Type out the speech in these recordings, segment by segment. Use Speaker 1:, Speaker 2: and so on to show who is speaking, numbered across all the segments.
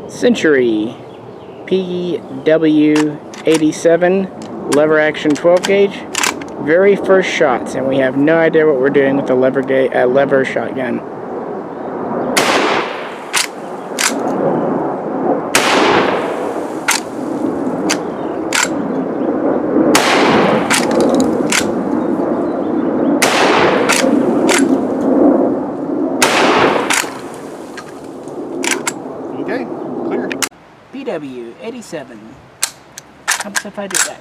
Speaker 1: Century PW-87 lever action 12 gauge. Very first shots, and we have no idea what we're doing with the lever shotgun.
Speaker 2: Okay, clear.
Speaker 1: PW-87. How about if I do that?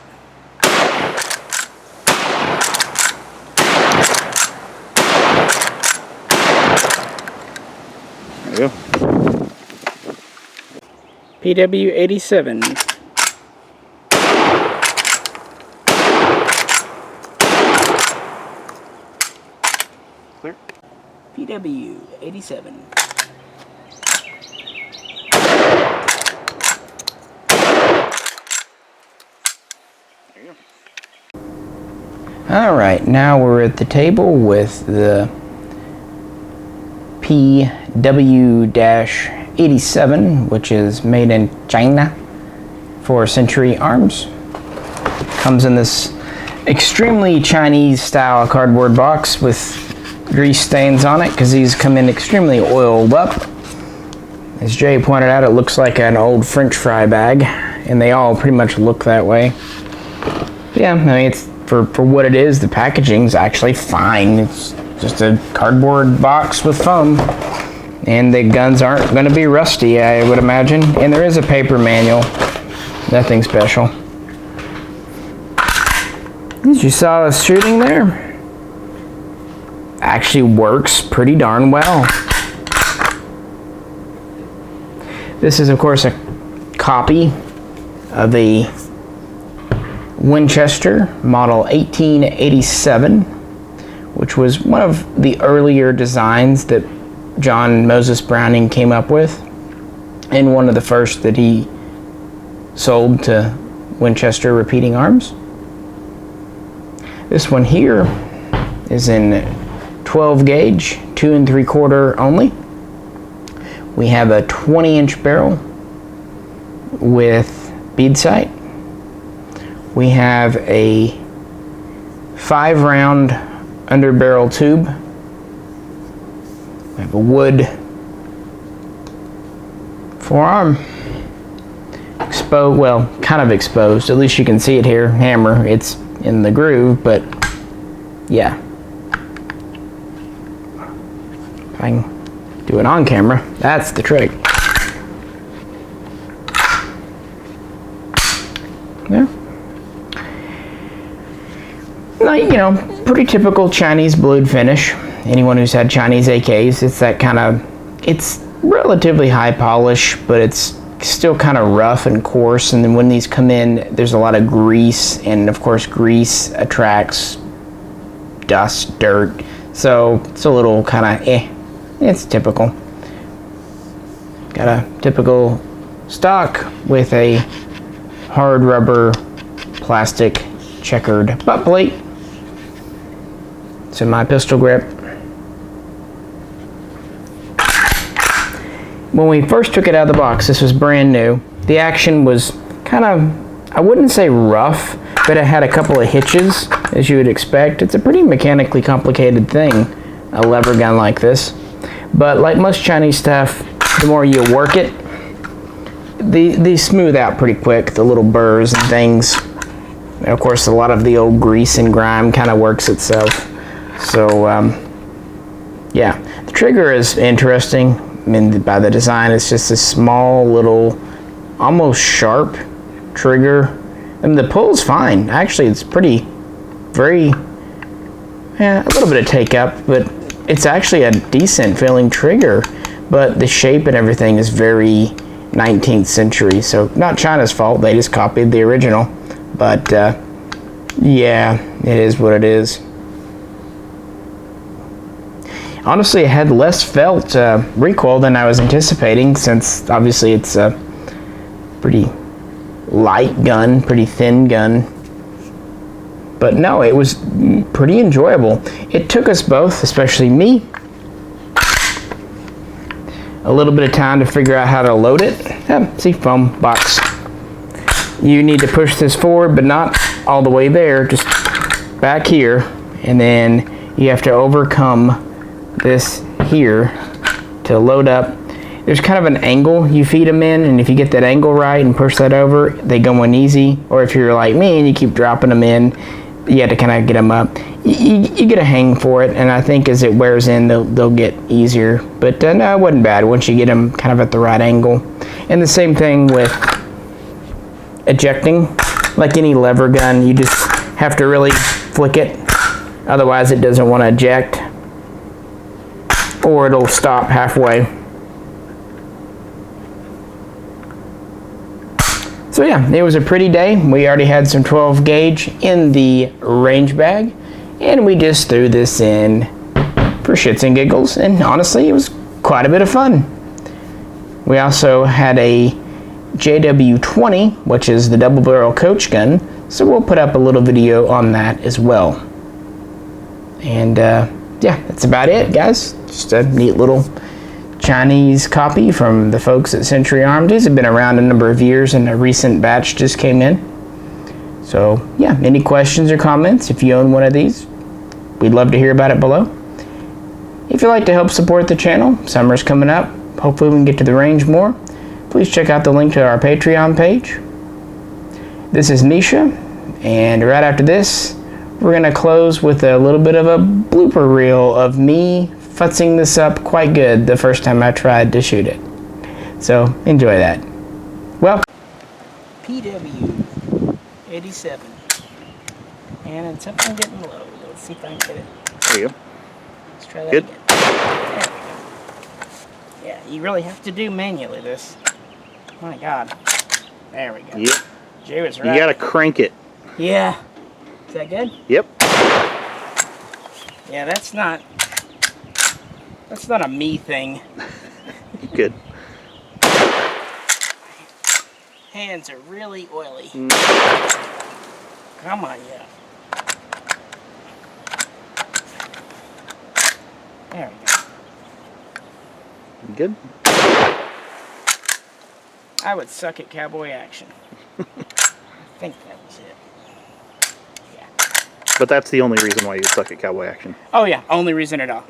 Speaker 2: There you go.
Speaker 1: PW-87.
Speaker 2: Clear.
Speaker 1: PW-87. Alright, now we're at the table with the PW-87, which is made in China for Century Arms. Comes in this extremely Chinese style cardboard box with grease stains on it because these come in extremely oiled up. As Jay pointed out, it looks like an old French fry bag, and they all pretty much look that way. But yeah, I mean, it's for what it is, the packaging's actually fine. It's just a cardboard box with foam, and the guns aren't going to be rusty, I would imagine. And there is a paper manual, nothing special. As you saw us shooting there, actually works pretty darn well. This is of course a copy of a Winchester Model 1887, which was one of the earlier designs that John Moses Browning came up with, and one of the first that he sold to Winchester Repeating Arms. This one here is in 12 gauge, 2 3/4 only. We have a 20-inch barrel with bead sight. We have a 5-round underbarrel tube. We have a wood forearm. Exposed, well, kind of exposed. At least you can see it here. Hammer, it's in the groove, but yeah. If I can do it on camera, that's the trick. Yeah. You know, pretty typical Chinese blued finish. Anyone who's had Chinese AKs, it's that kind of, it's relatively high polish, but it's still kind of rough and coarse. And then when these come in, there's a lot of grease, and of course grease attracts dust, dirt. So it's a little kind of it's typical. Got a typical stock with a hard rubber plastic checkered butt plate. It's in my pistol grip. When we first took it out of the box, this was brand new. The action was kind of, I wouldn't say rough, but it had a couple of hitches, as you would expect. It's a pretty mechanically complicated thing, a lever gun like this. But like most Chinese stuff, the more you work it, they smooth out pretty quick, the little burrs and things. And of course, a lot of the old grease and grime kind of works itself. So, yeah, the trigger is interesting. I mean, by the design, it's just a small little, almost sharp trigger. I mean, the pull's fine. Actually, it's pretty, very, a little bit of take up, but it's actually a decent feeling trigger. But the shape and everything is very 19th century. So, not China's fault. They just copied the original. But, yeah, it is what it is. Honestly, I had less felt recoil than I was anticipating, since obviously it's a pretty light gun, pretty thin gun. But no, it was pretty enjoyable. It took us both, especially me, a little bit of time to figure out how to load it. See, foam box. You need to push this forward, but not all the way there, just back here, and then you have to overcome this here to load up. There's kind of an angle you feed them in, and if you get that angle right and push that over, they go in easy. Or if you're like me and you keep dropping them in, you have to kind of get them up. You get a hang for it, and I think as it wears in, they'll get easier. But no, it wasn't bad once you get them kind of at the right angle. And the same thing with ejecting. Like any lever gun, you just have to really flick it. Otherwise, it doesn't want to eject, or it'll stop halfway. So yeah, it was a pretty day. We already had some 12 gauge in the range bag, and we just threw this in for shits and giggles, and honestly, it was quite a bit of fun. We also had a JW-20, which is the double barrel coach gun, so we'll put up a little video on that as well. And yeah, that's about it, guys. Just a neat little Chinese copy from the folks at Century Arms. These have been around a number of years, and a recent batch just came in. So yeah, any questions or comments, if you own one of these, we'd love to hear about it below. If you'd like to help support the channel, summer's coming up, hopefully we can get to the range more, please check out the link to our Patreon page. This is Misha, and right after this, we're going to close with a little bit of a blooper reel of me futzing this up quite good the first time I tried to shoot it. So enjoy that. Well, PW-87, and it's up and getting low. Let's see if I can get it.
Speaker 2: There you go.
Speaker 1: Let's try that
Speaker 2: Good.
Speaker 1: again. There we go. Yeah, you really have to do manually this. My God. There we go.
Speaker 2: Yep.
Speaker 1: Jay was right.
Speaker 2: You gotta crank it.
Speaker 1: Yeah. Is that good?
Speaker 2: Yep.
Speaker 1: Yeah, that's not a me thing.
Speaker 2: Good.
Speaker 1: Hands are really oily. Come on, yeah. There we go.
Speaker 2: Good.
Speaker 1: I would suck at cowboy action. I think that was it. Yeah.
Speaker 2: But that's the only reason why you suck at cowboy action.
Speaker 1: Oh yeah, only reason at all.